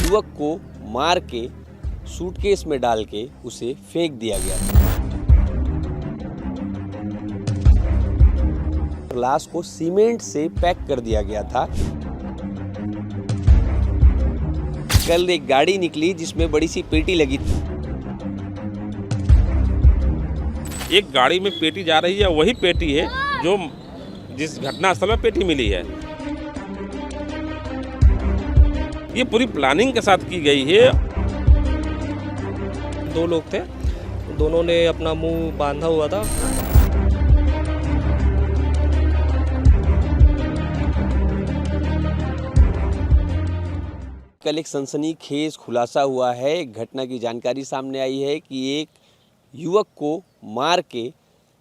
युवक को मार के सूटकेस में डाल के उसे फेंक दिया गया था। लाश को सीमेंट से पैक कर दिया गया था। कल एक गाड़ी निकली जिसमें बड़ी सी पेटी लगी थी। एक गाड़ी में पेटी जा रही है, वही पेटी है जो जिस घटनास्थल में पेटी मिली है। ये पूरी प्लानिंग के साथ की गई है। दो लोग थे, दोनों ने अपना मुंह बांधा हुआ था। कल एक सनसनीखेज खुलासा हुआ है। एक घटना की जानकारी सामने आई है कि एक युवक को मार के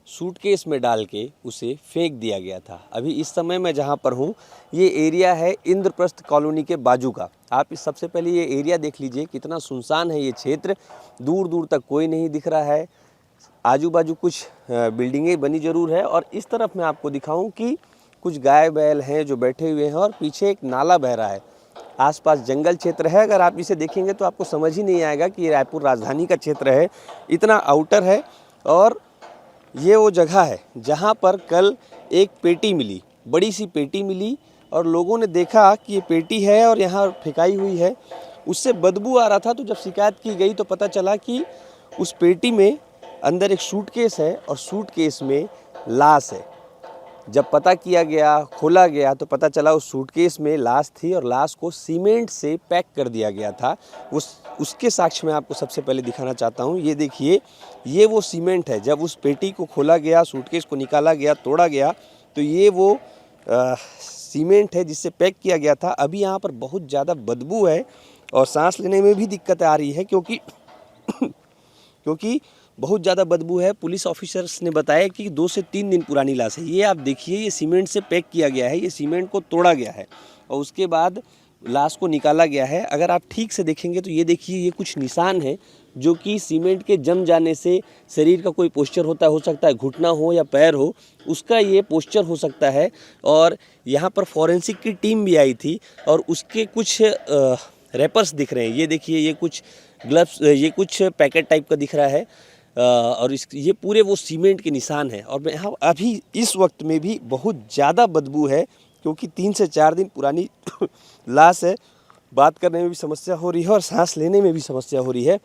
सूटकेस में डाल के उसे फेंक दिया गया था। अभी इस समय मैं जहां पर हूं, ये एरिया है इंद्रप्रस्थ कॉलोनी के बाजू का। आप इस सबसे पहले ये एरिया देख लीजिए, कितना सुनसान है ये क्षेत्र। दूर दूर तक कोई नहीं दिख रहा है। आजू बाजू कुछ बिल्डिंगें बनी ज़रूर है और इस तरफ मैं आपको दिखाऊं कि कुछ गाय बैल हैं जो बैठे हुए हैं और पीछे एक नाला बह रहा है। आसपास जंगल क्षेत्र है। अगर आप इसे देखेंगे तो आपको समझ ही नहीं आएगा कि ये रायपुर राजधानी का क्षेत्र है। इतना आउटर है और ये वो जगह है जहाँ पर कल एक पेटी मिली, बड़ी सी पेटी मिली और लोगों ने देखा कि ये पेटी है और यहाँ फेंकाई हुई है। उससे बदबू आ रहा था, तो जब शिकायत की गई तो पता चला कि उस पेटी में अंदर एक सूटकेस है और सूटकेस में लाश है। जब पता किया गया, खोला गया तो पता चला उस सूटकेस में लाश थी और लाश को सीमेंट से पैक कर दिया गया था। उसके साक्ष्य मैं आपको सबसे पहले दिखाना चाहता हूँ। ये देखिए, ये वो सीमेंट है। जब उस पेटी को खोला गया, सूटकेस को निकाला गया, तोड़ा गया, तो ये वो सीमेंट है जिससे पैक किया गया था। अभी यहाँ पर बहुत ज़्यादा बदबू है और सांस लेने में भी दिक्कत आ रही है क्योंकि बहुत ज़्यादा बदबू है। पुलिस ऑफिसर्स ने बताया कि 2 से 3 दिन पुरानी लाश है। ये आप देखिए, ये सीमेंट से पैक किया गया है, ये सीमेंट को तोड़ा गया है और उसके बाद लाश को निकाला गया है। अगर आप ठीक से देखेंगे तो ये देखिए, ये कुछ निशान है जो कि सीमेंट के जम जाने से शरीर का कोई पोस्चर हो सकता है, घुटना हो या पैर हो, उसका ये पोस्चर हो सकता है। और यहाँ पर फॉरेंसिक की टीम भी आई थी और उसके कुछ रैपर्स दिख रहे हैं। ये देखिए, ये कुछ ग्लव्स, ये कुछ पैकेट टाइप का दिख रहा है और ये पूरे वो सीमेंट के निशान हैं। और यहाँ अभी इस वक्त में भी बहुत ज़्यादा बदबू है क्योंकि 3 से 4 दिन पुरानी लाश है। बात करने में भी समस्या हो रही है और सांस लेने में भी समस्या हो रही है।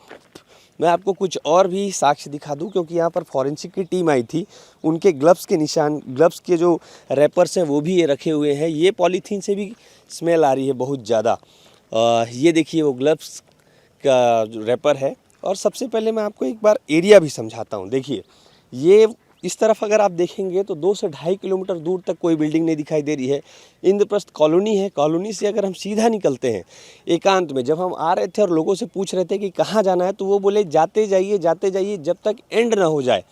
मैं आपको कुछ और भी साक्ष्य दिखा दूं क्योंकि यहाँ पर फॉरेंसिक की टीम आई थी। उनके ग्लव्स के निशान, ग्लव्स के जो रैपर्स हैं वो भी ये रखे हुए हैं। ये पॉलीथीन से भी स्मेल आ रही है बहुत ज़्यादा। ये देखिए, वो ग्लव्स का जो रैपर है। और सबसे पहले मैं आपको एक बार एरिया भी समझाता हूँ। देखिए, ये इस तरफ अगर आप देखेंगे तो 2 से 2.5 किलोमीटर दूर तक कोई बिल्डिंग नहीं दिखाई दे रही है। इंद्रप्रस्थ कॉलोनी है। कॉलोनी से अगर हम सीधा निकलते हैं एकांत में, जब हम आ रहे थे और लोगों से पूछ रहे थे कि कहाँ जाना है, तो वो बोले जाते जाइए जब तक एंड ना हो जाए।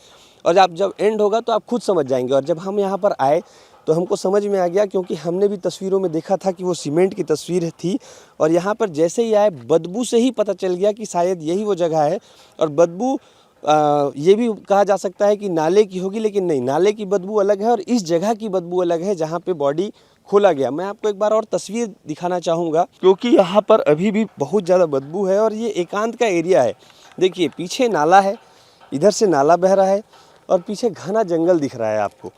और जब एंड होगा तो आप खुद समझ जाएंगे। और जब हम यहाँ पर आए तो हमको समझ में आ गया क्योंकि हमने भी तस्वीरों में देखा था कि वो सीमेंट की तस्वीर थी। और यहाँ पर जैसे ही आए, बदबू से ही पता चल गया कि शायद यही वो जगह है। और बदबू ये भी कहा जा सकता है कि नाले की होगी, लेकिन नहीं, नाले की बदबू अलग है और इस जगह की बदबू अलग है जहाँ पे बॉडी खोला गया। मैं आपको एक बार और तस्वीर दिखाना चाहूँगा क्योंकि यहाँ पर अभी भी बहुत ज़्यादा बदबू है और ये एकांत का एरिया है। देखिए, पीछे नाला है, इधर से नाला बह रहा है और पीछे घना जंगल दिख रहा है आपको।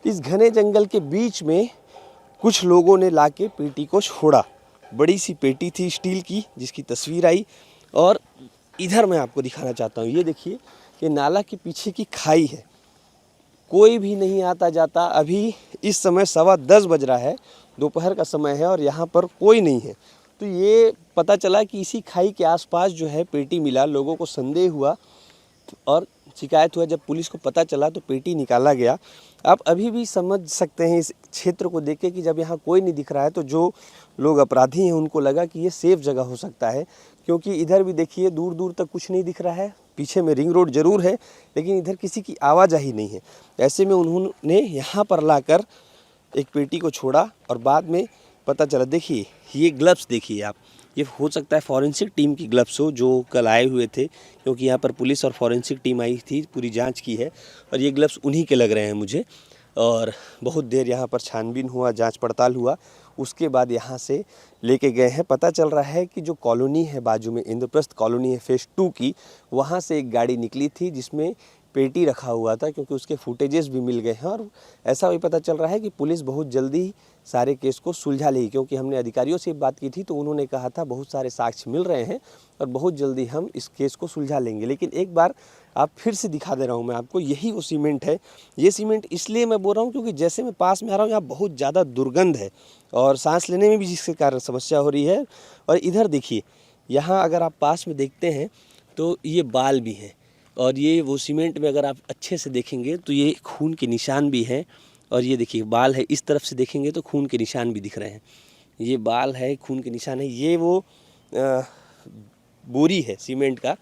इस घने जंगल के बीच में कुछ लोगों ने लाके पेटी को छोड़ा। बड़ी सी पेटी थी स्टील की जिसकी तस्वीर आई। और इधर मैं आपको दिखाना चाहता हूँ, ये देखिए, ये नाला के पीछे की खाई है। कोई भी नहीं आता जाता। अभी इस समय 10:15 बज रहा है, दोपहर का समय है और यहाँ पर कोई नहीं है। तो ये पता चला कि इसी खाई के आसपास जो है पेटी मिला। लोगों को संदेह हुआ और शिकायत हुआ। जब पुलिस को पता चला तो पेटी निकाला गया। आप अभी भी समझ सकते हैं इस क्षेत्र को देख के कि जब यहाँ कोई नहीं दिख रहा है तो जो लोग अपराधी हैं उनको लगा कि ये सेफ जगह हो सकता है। क्योंकि इधर भी देखिए, दूर दूर तक कुछ नहीं दिख रहा है। पीछे में रिंग रोड ज़रूर है लेकिन इधर किसी की आवाजाही नहीं है। ऐसे में उन्होंने यहाँ पर लाकर एक पेटी को छोड़ा और बाद में पता चला। देखिए, ये ग्लव्स देखिए आप, ये हो सकता है फॉरेंसिक टीम की ग्लव्स हो जो कल आए हुए थे, क्योंकि यहाँ पर पुलिस और फॉरेंसिक टीम आई थी, पूरी जांच की है और ये ग्लव्स उन्हीं के लग रहे हैं मुझे। और बहुत देर यहाँ पर छानबीन हुआ, जांच पड़ताल हुआ उसके बाद यहाँ से लेके गए हैं। पता चल रहा है कि जो कॉलोनी है बाजू में, इंद्रप्रस्थ कॉलोनी है फेज़ 2 की, वहाँ से एक गाड़ी निकली थी जिसमें पेटी रखा हुआ था, क्योंकि उसके फुटेजेस भी मिल गए हैं। और ऐसा भी पता चल रहा है कि पुलिस बहुत जल्दी सारे केस को सुलझा लेगी, क्योंकि हमने अधिकारियों से बात की थी तो उन्होंने कहा था बहुत सारे साक्ष्य मिल रहे हैं और बहुत जल्दी हम इस केस को सुलझा लेंगे। लेकिन एक बार आप फिर से दिखा दे रहा हूँ मैं आपको, यही वो सीमेंट है। ये सीमेंट इसलिए मैं बोल रहा हूँ क्योंकि जैसे मैं पास में आ रहा हूँ यहाँ बहुत ज़्यादा दुर्गंध है और सांस लेने में भी जिसके कारण समस्या हो रही है। और इधर देखिए, यहाँ अगर आप पास में देखते हैं तो ये बाल भी हैं, और ये वो सीमेंट में अगर आप अच्छे से देखेंगे तो ये खून के निशान भी हैं। और ये देखिए बाल है, इस तरफ से देखेंगे तो खून के निशान भी दिख रहे हैं। ये बाल है, खून के निशान है। ये वो बोरी है सीमेंट का,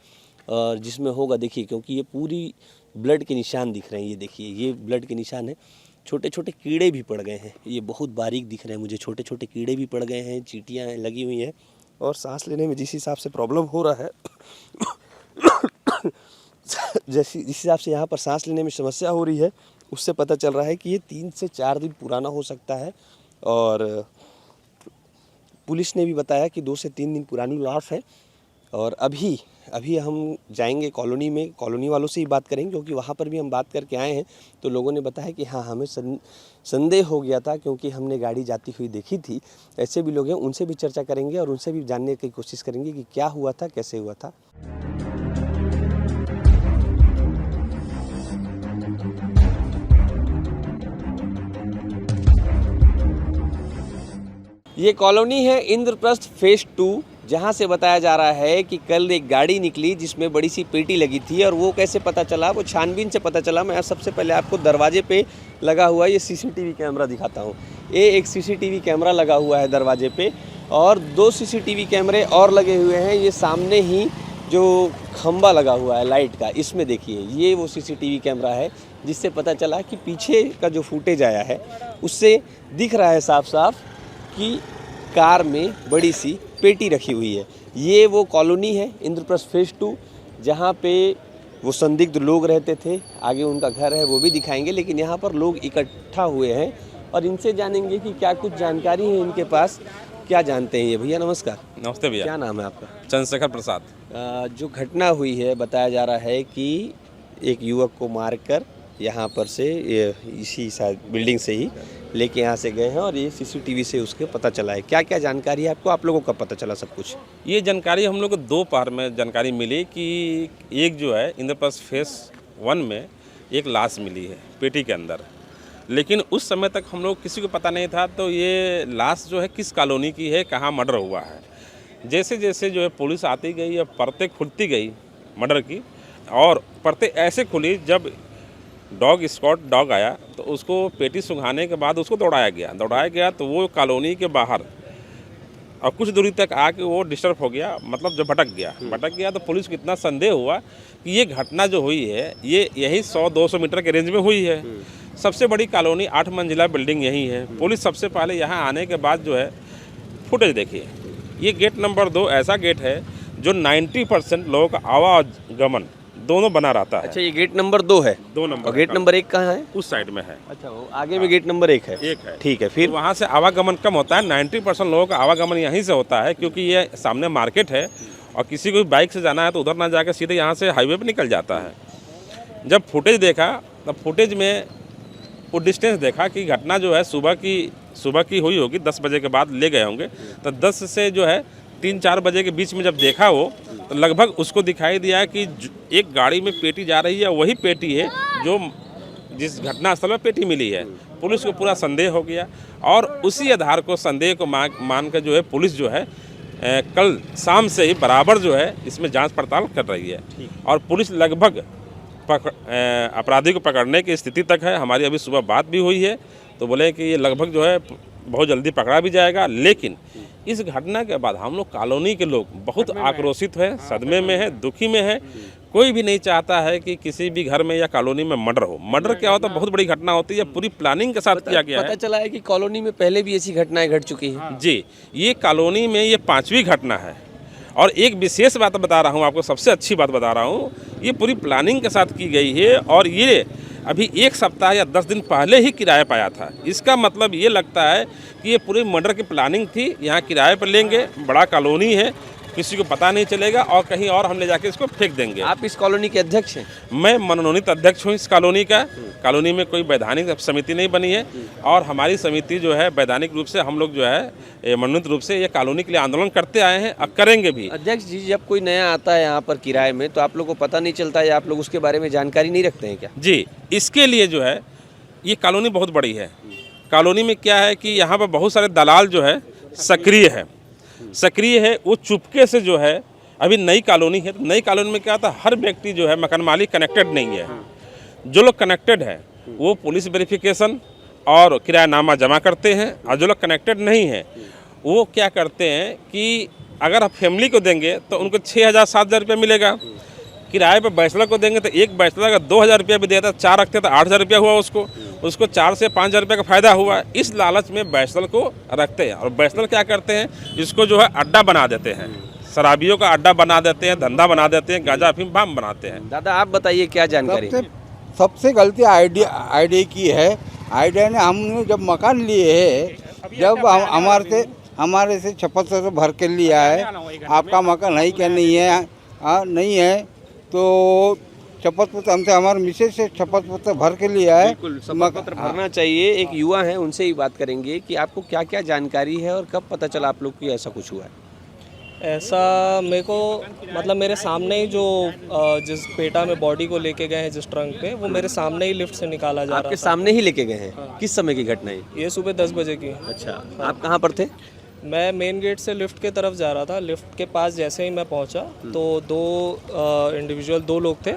और जिसमें होगा देखिए, क्योंकि ये पूरी ब्लड के निशान दिख रहे हैं। ये देखिए, ये ब्लड के निशान है। छोटे छोटे कीड़े भी पड़ गए हैं, ये बहुत बारीक दिख रहे हैं मुझे। छोटे छोटे कीड़े भी पड़ गए हैं, चींटियाँ लगी हुई हैं, और सांस लेने में जिस हिसाब से प्रॉब्लम हो रहा है जिस हिसाब से यहाँ पर सांस लेने में समस्या हो रही है, उससे पता चल रहा है कि ये 3 से 4 दिन पुराना हो सकता है। और पुलिस ने भी बताया कि 2 से 3 दिन पुरानी लाश है। और अभी हम जाएंगे कॉलोनी में, कॉलोनी वालों से ही बात करेंगे, क्योंकि वहाँ पर भी हम बात करके आए हैं तो लोगों ने बताया कि हाँ, हमें संदेह हो गया था, क्योंकि हमने गाड़ी जाती हुई देखी थी। ऐसे भी लोग हैं, उनसे भी चर्चा करेंगे और उनसे भी जानने की कोशिश करेंगे कि क्या हुआ था, कैसे हुआ था। ये कॉलोनी है इंद्रप्रस्थ फेज़ 2, जहाँ से बताया जा रहा है कि कल एक गाड़ी निकली जिसमें बड़ी सी पेटी लगी थी। और वो कैसे पता चला, वो छानबीन से पता चला। मैं सबसे पहले आपको दरवाजे पे लगा हुआ ये सीसीटीवी कैमरा दिखाता हूँ। ये एक सीसीटीवी कैमरा लगा हुआ है दरवाजे पे, और 2 सीसीटीवी कैमरे और लगे हुए हैं। ये सामने ही जो खंबा लगा हुआ है लाइट का, इसमें देखिए, ये वो सीसीटीवी कैमरा है जिससे पता चला कि पीछे का जो फुटेज आया है उससे दिख रहा है साफ साफ कि कार में बड़ी सी पेटी रखी हुई है। ये वो कॉलोनी है इंद्रप्रस्थ फेज़ 2, जहाँ पे वो संदिग्ध लोग रहते थे। आगे उनका घर है, वो भी दिखाएंगे। लेकिन यहाँ पर लोग इकट्ठा हुए हैं और इनसे जानेंगे कि क्या कुछ जानकारी है इनके पास, क्या जानते हैं ये। भैया नमस्कार। नमस्ते भैया। क्या नाम है आपका? चंद्रशेखर प्रसाद। जो घटना हुई है, बताया जा रहा है कि एक युवक को मारकर यहाँ पर से इसी शायद बिल्डिंग से ही लेके यहाँ से गए हैं, और ये सीसीटीवी से उसके पता चला है। क्या क्या जानकारी है आपको? आप लोगों को पता चला सब कुछ? ये जानकारी हम लोग को 2 पार में जानकारी मिली कि एक जो है इंद्रप्रस्थ फेज़ 1 में एक लाश मिली है पेटी के अंदर, लेकिन उस समय तक हम लोग किसी को पता नहीं था तो ये लाश जो है किस कॉलोनी की है, कहाँ मर्डर हुआ है। जैसे जैसे जो है पुलिस आती गई, अब परतें खुलती गई मर्डर की, और परतें ऐसे खुली जब डॉग स्क्वाड डॉग आया तो उसको पेटी सुंघाने के बाद उसको दौड़ाया गया तो वो कॉलोनी के बाहर और कुछ दूरी तक आके वो डिस्टर्ब हो गया, मतलब जब भटक गया तो पुलिस को इतना संदेह हुआ कि ये घटना जो हुई है ये यही 100-200 मीटर के रेंज में हुई है। सबसे बड़ी कॉलोनी 8 मंजिला बिल्डिंग यही है। पुलिस सबसे पहले यहाँ आने के बाद जो है फुटेज देखिए, ये गेट नंबर 2 ऐसा गेट है जो 90% लोगों का आवागमन दोनों बना रहता है। अच्छा, ये गेट नंबर 2 है? 2 नंबर। और गेट नंबर 1 कहाँ है? उस साइड में है। अच्छा, वो आगे में गेट नंबर 1 है? 1 है। ठीक है, फिर वहाँ से आवागमन कम होता है। 90% लोगों का आवागमन यहीं से होता है, क्योंकि ये सामने मार्केट है और किसी को बाइक से जाना है तो उधर ना जाकर सीधे यहाँ से हाईवे पर निकल जाता है। जब फुटेज देखा तब फुटेज में वो डिस्टेंस देखा कि घटना जो है सुबह की हुई होगी, 10 बजे के बाद ले गए होंगे, तो 10 से जो है 3-4 बजे के बीच में जब देखा वो, तो लगभग उसको दिखाई दिया कि एक गाड़ी में पेटी जा रही है, वही पेटी है जो जिस घटनास्थल में पेटी मिली है। पुलिस को पूरा संदेह हो गया, और उसी आधार को संदेह को मान कर जो है पुलिस जो है कल शाम से ही बराबर जो है इसमें जांच पड़ताल कर रही है, और पुलिस लगभग अपराधी को पकड़ने की स्थिति तक है। हमारी अभी सुबह बात भी हुई है तो बोले कि ये लगभग जो है बहुत जल्दी पकड़ा भी जाएगा। लेकिन इस घटना के बाद हम लोग कॉलोनी के लोग बहुत आक्रोशित हैं, सदमे में हैं, दुखी में हैं। कोई भी नहीं चाहता है कि किसी भी घर में या कॉलोनी में मर्डर हो। मर्डर क्या होता है, बहुत बड़ी घटना होती है, पूरी प्लानिंग के साथ किया गया है। पता चला है कि कॉलोनी में पहले भी ऐसी घटनाएं घट चुकी हैं। जी, ये कॉलोनी में ये 5वीं घटना है। और एक विशेष बात बता रहा हूँ आपको, सबसे अच्छी बात बता रहा हूँ, ये पूरी प्लानिंग के साथ की गई है। और ये अभी 1 सप्ताह या 10 दिन पहले ही किराए पर आया था। इसका मतलब ये लगता है कि ये पूरी मर्डर की प्लानिंग थी। यहाँ किराए पर लेंगे, बड़ा कॉलोनी है, किसी को पता नहीं चलेगा और कहीं और हम ले जाके इसको फेंक देंगे। आप इस कॉलोनी के अध्यक्ष हैं? मैं मनोनीत अध्यक्ष हूँ इस कॉलोनी का। कॉलोनी में कोई वैधानिक समिति नहीं बनी है और हमारी समिति जो है वैधानिक रूप से हम लोग जो है मनोनीत रूप से ये कॉलोनी के लिए आंदोलन करते आए हैं और करेंगे भी। अध्यक्ष जी, जब कोई नया आता है यहाँ पर किराए में तो आप लोग को पता नहीं चलता है, आप लोग उसके बारे में जानकारी नहीं रखते हैं क्या? जी, इसके लिए जो है ये कॉलोनी बहुत बड़ी है। कॉलोनी में क्या है कि यहाँ पर बहुत सारे दलाल जो है सक्रिय है। वो चुपके से जो है, अभी नई कॉलोनी है तो नई कॉलोनी में क्या था, हर व्यक्ति जो है मकान मालिक कनेक्टेड नहीं है। जो लोग कनेक्टेड है वो पुलिस वेरिफिकेशन और किरायानामा जमा करते हैं और जो लोग कनेक्टेड नहीं है वो क्या करते हैं कि अगर आप फैमिली को देंगे तो उनको 6,000-7,000 रुपया मिलेगा। किराए पर बैचलर को देंगे तो एक बैचलर अगर 2,000 रुपया भी देता, 4 रखते तो 8,000 रुपया हुआ उसको 4 से 5,000 रुपये का फायदा हुआ। इस लालच में बैचलर को रखते हैं और बैचलर क्या करते हैं, इसको जो है अड्डा बना देते हैं, शराबियों का अड्डा बना देते हैं, धंधा बना देते हैं, गांजा अफीम बाम बनाते हैं। दादा आप बताइए क्या जानकारी? सबसे गलती आईडिया की है। आईडिया ने हमने जब मकान लिए है, जब हमारे से शपथ से भर के लिया है, आपका मकान है क्या नहीं है, नहीं है तो शपथ पत्र हमसे, हमारे मिसेज से शपथ पत्र भर के लिया है। बिल्कुल शपथ पत्र भरना चाहिए। एक युवा है, उनसे ही बात करेंगे कि आपको क्या क्या जानकारी है और कब पता चला आप लोग की ऐसा कुछ हुआ है? ऐसा मेरे को मतलब मेरे सामने ही जो जिस पेटा में बॉडी को लेके गए हैं जिस ट्रंक पे, वो मेरे सामने ही लिफ्ट से निकाला जा रहा आपके था। सामने ही लेके गए हैं? किस समय की घटना है? ये सुबह 10 बजे की। अच्छा, आप कहाँ पर थे? मैं मेन गेट से लिफ्ट के तरफ जा रहा था। लिफ्ट के पास जैसे ही मैं पहुंचा तो दो लोग थे।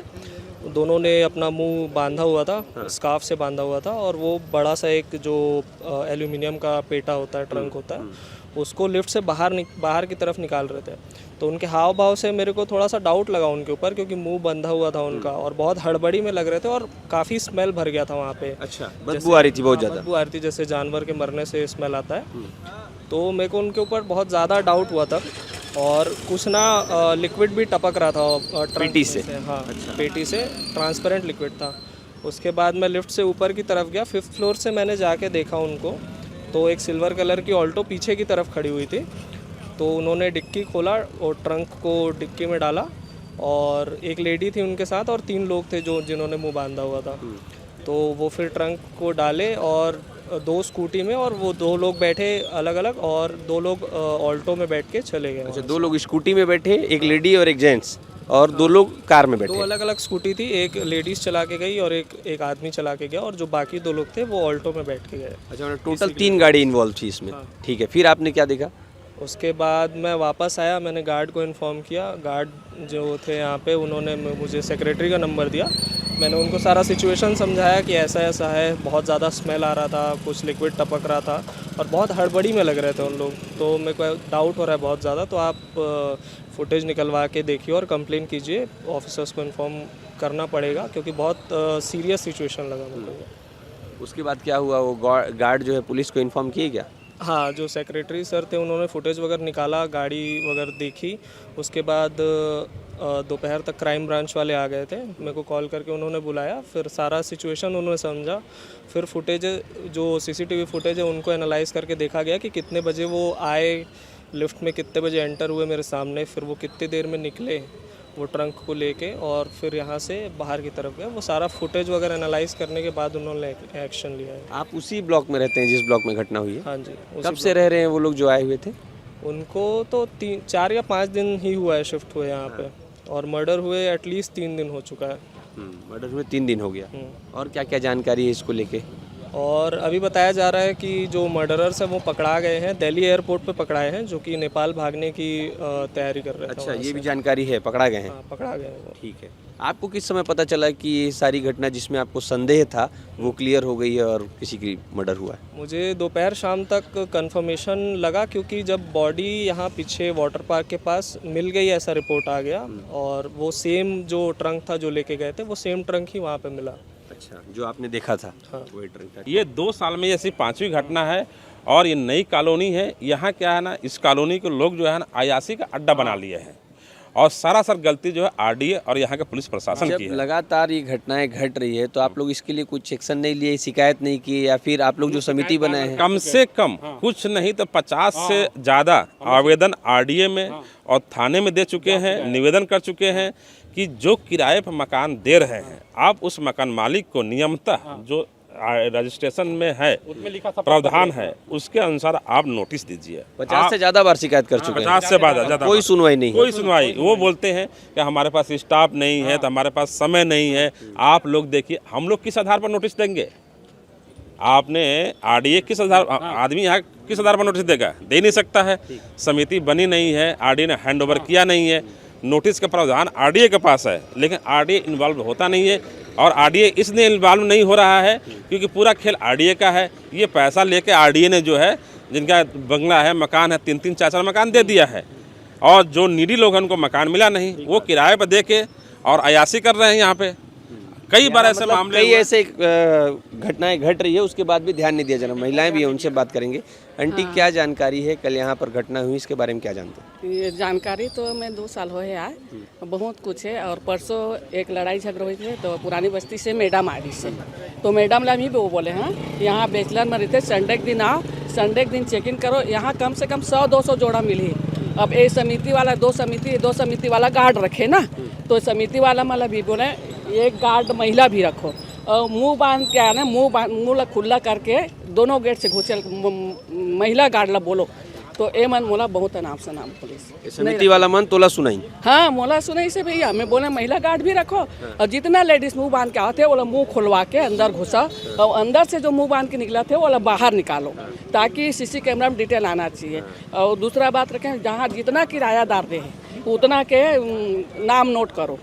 दोनों ने अपना मुंह बांधा हुआ था, स्कार्फ से बांधा हुआ था, और वो बड़ा सा एक जो एल्यूमिनियम का पेटा होता है, ट्रंक होता है, उसको लिफ्ट से बाहर की तरफ निकाल रहे थे। तो उनके हाव भाव से मेरे को थोड़ा सा डाउट लगा उनके ऊपर, क्योंकि मुंह बंधा हुआ था उनका और बहुत हड़बड़ी में लग रहे थे और काफ़ी स्मेल भर गया था वहाँ पे। अच्छा, बदबू आ रही थी बहुत ज़्यादा? बदबू आ रही थी, जैसे जानवर के मरने से स्मेल आता है। तो मेरे को उनके ऊपर बहुत ज़्यादा डाउट हुआ था और कुछ ना लिक्विड भी टपक रहा था पेटी से। हाँ, पेटी से ट्रांसपेरेंट लिक्विड था। उसके बाद मैं लिफ्ट से ऊपर की तरफ गया। 5th फ्लोर से मैंने जाके देखा उनको, तो एक सिल्वर कलर की ऑल्टो पीछे की तरफ खड़ी हुई थी। तो उन्होंने डिक्की खोला और ट्रंक को डिक्की में डाला, और एक लेडी थी उनके साथ और 3 लोग थे जिन्होंने मुंह बांधा हुआ था। तो वो फिर ट्रंक को डाले और 2 स्कूटी में, और वो 2 लोग बैठे अलग अलग और 2 लोग ऑल्टो में बैठ के चले गए। अच्छा, 2 लोग स्कूटी में बैठे, एक लेडी और एक जेंट्स, और 2 लोग कार में बैठे। 2 अलग अलग स्कूटी थी, एक लेडीज़ चला के गई और एक आदमी चला के गया, और जो बाकी 2 लोग थे वो ऑल्टो में बैठ के गए। अच्छा, टोटल 3 गाड़ी इन्वॉल्व थी इसमें? ठीक है, फिर आपने क्या देखा? उसके बाद मैं वापस आया, मैंने गार्ड को इन्फॉर्म किया। गार्ड जो थे यहाँ पे, उन्होंने मुझे सेक्रेटरी का नंबर दिया। मैंने उनको सारा सिचुएशन समझाया कि ऐसा ऐसा है, बहुत ज़्यादा स्मेल आ रहा था, कुछ लिक्विड टपक रहा था और बहुत हड़बड़ी में लग रहे थे उन लोग। तो मेरे को डाउट हो रहा है बहुत ज़्यादा, तो आप फुटेज निकलवा के देखिए और कंप्लेन कीजिए। ऑफिसर्स को इन्फॉर्म करना पड़ेगा क्योंकि बहुत सीरियस सिचुएशन लगा मेरे को। उसके बाद क्या हुआ? वो गार्ड जो है पुलिस को इन्फॉर्म किए क्या? हाँ, जो सेक्रेटरी सर थे उन्होंने फुटेज वगैरह निकाला, गाड़ी वगैरह देखी। उसके बाद दोपहर तक क्राइम ब्रांच वाले आ गए थे, मेरे को कॉल करके उन्होंने बुलाया। फिर सारा सिचुएशन उन्होंने समझा। फिर फुटेज, जो सीसीटीवी फुटेज है, उनको एनालाइज करके देखा गया कि कितने बजे वो आए, लिफ्ट में कितने बजे एंटर हुए मेरे सामने, फिर वो कितनी देर में निकले वो ट्रंक को लेके, और फिर यहाँ से बाहर की तरफ गए। वो सारा फुटेज वगैरह एनालाइज करने के बाद उन्होंने एक्शन लिया है। आप उसी ब्लॉक में रहते हैं जिस ब्लॉक में घटना हुई है? हाँ जी। कब से रह रहे हैं वो लोग जो आए हुए थे? उनको तो 4 या 5 दिन ही हुआ है शिफ्ट हुए यहाँ पे, और मर्डर हुए एटलीस्ट 3 दिन हो चुका है। मर्डर हुए 3 दिन हो गया। और क्या क्या जानकारी है इसको लेके? और अभी बताया जा रहा है कि जो मर्डरर्स हैं वो पकड़ा गए हैं, दिल्ली एयरपोर्ट पे पकड़ाए हैं, जो कि नेपाल भागने की तैयारी कर रहे थे। अच्छा, ये भी जानकारी है, पकड़ा गए हैं? हाँ, पकड़ा गए हैं वो। ठीक है। आपको किस समय पता चला कि ये सारी घटना जिसमें आपको संदेह था वो क्लियर हो गई है और किसी की मर्डर हुआ है? मुझे दोपहर शाम तक कंफर्मेशन लगा, क्योंकि जब बॉडी यहाँ पीछे वाटर पार्क के पास मिल गई ऐसा रिपोर्ट आ गया, और वो सेम जो ट्रंक था जो लेके गए थे वो सेम ट्रंक ही वहाँ पे मिला। अच्छा, जो आपने देखा था? हाँ। वही ट्रंक था। ये 2 साल में ऐसी 5वीं घटना है और ये नई कॉलोनी है। यहाँ क्या है ना, इस कॉलोनी के लोग जो है ना अयासी का अड्डा बना लिए हैं और सरासर गलती जो है आरडीए और यहाँ के पुलिस प्रशासन जब की है। लगातार ये घटनाएं घट रही है तो आप लोग इसके लिए कुछ एक्शन नहीं लिए, शिकायत नहीं की, या फिर आप लोग जो समिति बनाए हैं? कम से कम कुछ नहीं तो 50 से ज़्यादा आवेदन आरडीए में और थाने में दे चुके हैं, निवेदन कर चुके हैं कि जो किराए पर मकान दे रहे हैं आप उस मकान मालिक को नियमतः जो रजिस्ट्रेशन में है प्रावधान है उसके अनुसार आप नोटिस दीजिए। 50 से ज्यादा बार शिकायत कर चुके हैं, 50 से ज़्यादा कोई सुनवाई नहीं है। कोई सुनवाई। वो बोलते हैं कि हमारे पास स्टाफ नहीं है तो हमारे पास समय नहीं है। आप लोग देखिए, हम लोग किस आधार पर नोटिस देंगे? आपने आरडीए किस आधार, आदमी यहाँ किस आधार पर नोटिस देगा? दे नहीं सकता है। समिति बनी नहीं है, आरडीए ने हैंड ओवर किया नहीं है। नोटिस का प्रावधान आरडीए के पास है, लेकिन आरडीए इन्वॉल्व होता नहीं है। और आरडीए इसलिए इन्वॉल्व नहीं हो रहा है क्योंकि पूरा खेल आरडीए का है। ये पैसा लेके आरडीए ने जो है, जिनका बंगला है, मकान है, 3-3 4-4 मकान दे दिया है, और जो नीडी लोग हैं उनको मकान मिला नहीं, वो किराए पर दे के और अयासी कर रहे हैं। यहाँ पे कई बार ऐसे मामले कई ऐसे घटनाएं घट रही है, उसके बाद भी ध्यान नहीं दिया जा रहा। महिलाएं भी हैं, उनसे बात करेंगे। आंटी, क्या जानकारी है? कल यहाँ पर घटना हुई, इसके बारे में क्या जानते हैं? ये जानकारी तो मैं 2 साल हो आए, बहुत कुछ है। और परसों एक लड़ाई झगड़ा हुई थी तो पुरानी बस्ती से मैडम आई से, तो मैडम ला भी वो बोले हैं यहाँ बैचलर में रहते, संडे के दिन आओ, संडे के दिन चेक इन करो। यहाँ कम से कम 100-200 जोड़ा मिली। अब एक समिति वाला, दो समिति वाला गार्ड रखे ना, तो समिति वाला मतलब भी बोले एक गार्ड महिला भी रखो, और मुंह बांध के आना, मुंह खुला करके दोनों गेट से घुसे महिला गार्ड ला बोलो। तो ए मन मोला बहुत नाम से नाम पुलिस समिति वाला मन तोला सुनाई। हाँ, मोला सुनाई से भैया, मैं बोले महिला गार्ड भी रखो, और जितना लेडीज मुंह बांध के आते वो मुंह खुलवा के अंदर घुसा, और अंदर से जो मुंह बांध के निकला थे वो बाहर निकालो, ताकि सीसी कैमरा में डिटेल आना चाहिए। और दूसरा बात रखें, जहाँ जितना किरायादार दे उतना के नाम नोट करो।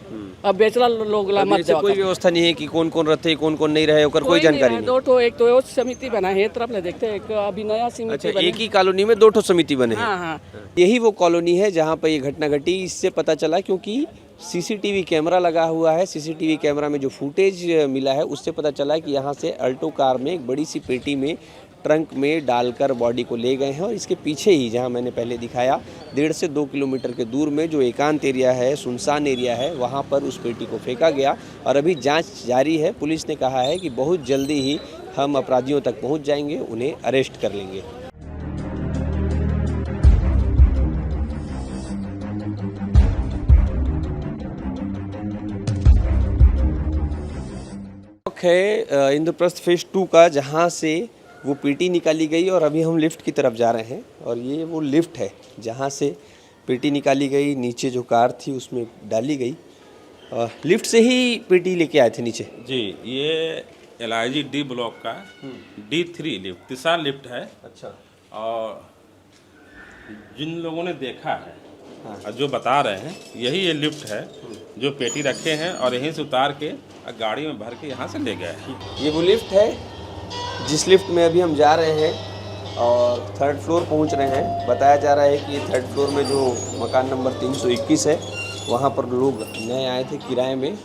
अब बेचला लोग ला मत जाओ। कोई व्यवस्था नहीं है कि कौन कौन रहते, कौन कौन नहीं रहे, कोई जानकारी नहीं। 2 ठो, एक तो समिति बना है तरफ ले देखते, एक अभी नया समिति अच्छा, बना। एक ही कॉलोनी में 2 ठो समिति बने हैं। हाँ हाँ, यही वो कॉलोनी है जहाँ पर ये घटना घटी। इससे पता चला क्योंकि सीसीटीवी कैमरा लगा हुआ है। सीसीटीवी कैमरा में जो फुटेज मिला है उससे पता चला कि यहाँ से अल्टो कार में एक बड़ी सी पेटी में ट्रंक में डालकर बॉडी को ले गए हैं, और इसके पीछे ही, जहां मैंने पहले दिखाया, 1.5 से 2 किलोमीटर के दूर में जो एकांत एरिया है, सुनसान एरिया है, वहां पर उस पेटी को फेंका गया। और अभी जांच जारी है। पुलिस ने कहा है कि बहुत जल्दी ही हम अपराधियों तक पहुंच जाएंगे, उन्हें अरेस्ट कर लेंगे। है इंद्रप्रस्थ फेज 2 का, जहां से वो पेटी निकाली गई, और अभी हम लिफ्ट की तरफ जा रहे हैं। और ये वो लिफ्ट है जहाँ से पेटी निकाली गई, नीचे जो कार थी उसमें डाली गई। लिफ्ट से ही पेटी लेके आए थे नीचे जी। ये LIG डी ब्लॉक का D3 लिफ्ट, तीसरा लिफ्ट है। अच्छा। और जिन लोगों ने देखा है और जो बता रहे हैं, यही ये लिफ्ट है जो पेटी रखे हैं और यहीं से उतार के गाड़ी में भर के यहाँ से ले गए हैं। ये वो लिफ्ट है जिस लिफ्ट में अभी हम जा रहे हैं, और 3rd फ्लोर पहुंच रहे हैं। बताया जा रहा है कि 3rd फ्लोर में जो मकान नंबर 321 है, वहां पर लोग नए आए थे किराए में।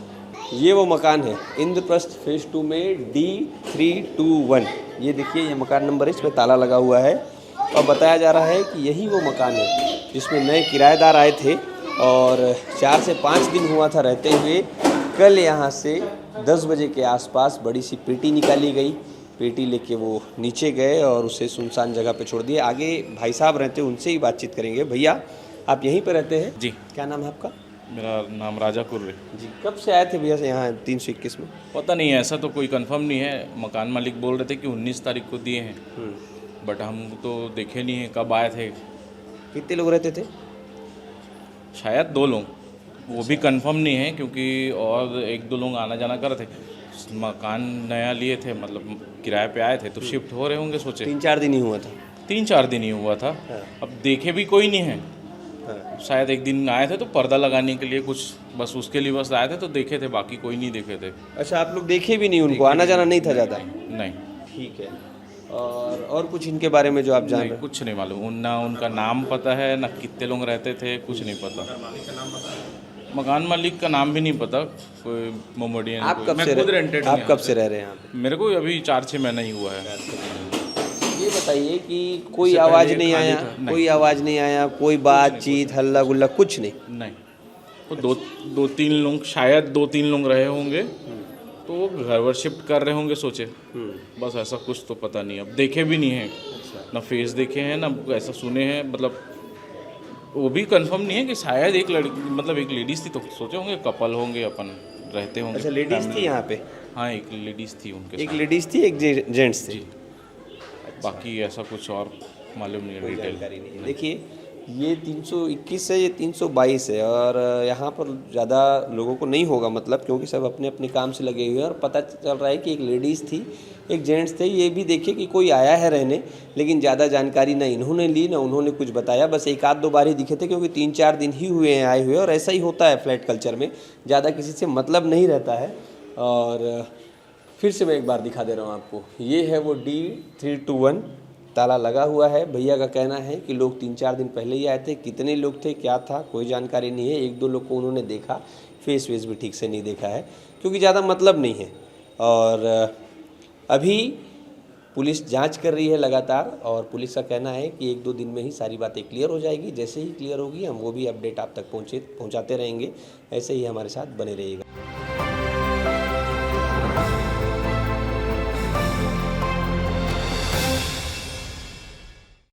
ये वो मकान है इंद्रप्रस्थ फेज 2 में D321। ये देखिए, ये मकान नंबर है, इस पर ताला लगा हुआ है। और बताया जा रहा है कि यही वो मकान है जिसमें नए किराएदार आए थे, और 4 से 5 दिन हुआ था रहते हुए। कल यहाँ से 10 बजे के आसपास बड़ी सी पेटी निकाली गई। पेटी लेके वो नीचे गए और उसे सुनसान जगह पे छोड़ दिए। आगे भाई साहब रहते हैं, उनसे ही बातचीत करेंगे। भैया, आप यहीं पे रहते हैं? जी। क्या नाम है आपका? मेरा नाम राजा कुर्रे। जी। कब से आए थे भैया यहाँ 321 में? पता नहीं है, ऐसा तो कोई कंफर्म नहीं है। मकान मालिक बोल रहे थे कि 19 तारीख को दिए हैं, बट हम तो देखे नहीं है कब आए थे। कितने लोग रहते थे? शायद 2 लोग, वो भी कंफर्म नहीं है क्योंकि और 1-2 लोग आना जाना कर रहे थे। मकान नया लिए थे, मतलब किराए पे आए थे, तो शिफ्ट हो रहे होंगे सोचे। 3-4 दिन ही हुआ था। 3-4 दिन ही हुआ था। अब देखे भी कोई नहीं है। शायद एक दिन आए थे तो पर्दा लगाने के लिए कुछ, बस उसके लिए बस आए थे तो देखे थे, बाकी कोई नहीं देखे थे। अच्छा, आप लोग देखे भी नहीं उनको? आना जाना नहीं था ज़्यादा? नहीं। ठीक है। और कुछ इनके बारे में जो आप जान रहे हैं? कुछ नहीं मालूम। ना उनका नाम पता है, ना कितने लोग रहते थे, कुछ नहीं पता। मकान मालिक का नाम भी नहीं पता, कोई मोमोडियन। आप कब से रह रहे हैं यहाँ पे? मेरे को अभी 4-6 महीना ही हुआ है। ये बताइए कि कोई आवाज़ नहीं आया? कोई आवाज़ नहीं आया, कोई बातचीत, हल्ला गुल्ला कुछ नहीं? नहीं। वो दो तीन लोग, शायद 2-3 लोग रहे होंगे, तो वो घर वर शिफ्ट कर रहे होंगे सोचे। बस ऐसा कुछ तो पता नहीं, अब देखे भी नहीं है, ना फेस देखे हैं ना ऐसा सुने हैं, मतलब वो भी कंफर्म नहीं है कि शायद एक लड़की, मतलब एक लेडीज़ थी, तो सोचे होंगे कपल होंगे, अपन रहते होंगे। अच्छा, लेडीज़ थी यहाँ पे? हाँ, एक लेडीज़ थी उनके एक साथ। लेडीज़ थी, एक जेंट्स थे? जी। बाकी ऐसा कुछ और मालूम नहीं है, कोई डिटेल जानकारी नहीं है। देखिए, ये 321 है, ये 322 है, और यहाँ पर ज़्यादा लोगों को नहीं होगा, मतलब क्योंकि सब अपने अपने काम से लगे हुए हैं। और पता चल रहा है कि एक लेडीज़ थी, एक जेंट्स थे। ये भी देखिए कि कोई आया है रहने, लेकिन ज़्यादा जानकारी ना इन्होंने ली ना उन्होंने कुछ बताया। बस एक आध दो बार ही दिखे थे, क्योंकि 3-4 दिन ही हुए हैं आए हुए, और ऐसा ही होता है फ्लैट कल्चर में, ज़्यादा किसी से मतलब नहीं रहता है। और फिर से मैं एक बार दिखा दे रहा हूँ आपको, ये है वो D321, ताला लगा हुआ है। भैया का कहना है कि लोग 3-4 दिन पहले ही आए थे। कितने लोग थे, क्या था, कोई जानकारी नहीं है। 1-2 लोग को उन्होंने देखा, फेस वेस भी ठीक से नहीं देखा है, क्योंकि ज़्यादा मतलब नहीं है। और अभी पुलिस जांच कर रही है लगातार, और पुलिस का कहना है कि 1-2 दिन में ही सारी बातें क्लियर हो जाएगी। जैसे ही क्लियर होगी हम वो भी अपडेट आप तक पहुँचाते रहेंगे। ऐसे ही हमारे साथ बने रहिएगा।